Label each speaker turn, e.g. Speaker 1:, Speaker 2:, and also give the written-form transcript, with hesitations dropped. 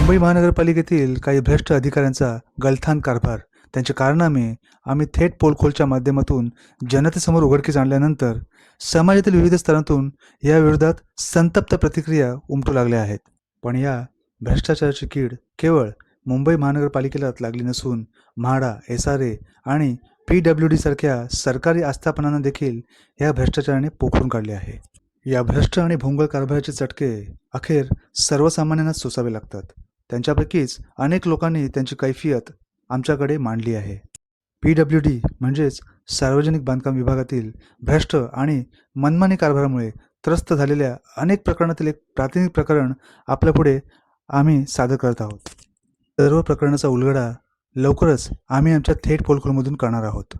Speaker 1: मुंबई महानगरपालिकेतील काही भ्रष्ट अधिकाऱ्यांचा गलथान कारभार, त्यांचे कारनामे आम्ही थेट पोलखोलच्या माध्यमातून जनतेसमोर उघडकीस आणल्यानंतर समाजातील विविध स्तरातून या विरोधात संतप्त प्रतिक्रिया उमटू लागल्या आहेत. पण या भ्रष्टाचाराची कीड केवळ मुंबई महानगरपालिकेलाच लागली नसून म्हाडा, SRA आणि PWD सारख्या सरकारी आस्थापनांना देखील या भ्रष्टाचाराने पोखरून काढले आहे. या भ्रष्ट आणि भोंगळ कारभाराचे चटके अखेर सर्वसामान्यांनाच सोसावे लागतात. त्यांच्यापैकीच अनेक लोकांनी त्यांची कैफियत आमच्याकडे मांडली आहे. PWD म्हणजेच सार्वजनिक बांधकाम विभागातील भ्रष्ट आणि मनमानी कारभारामुळे त्रस्त झालेल्या अनेक प्रकरणातील एक प्रातिनिधिक प्रकरण आपल्यापुढे आम्ही सादर करत आहोत. सर्व प्रकरणाचा उलगडा लवकरच आम्ही आमच्या थेट पोलखोलमधून करणार आहोत.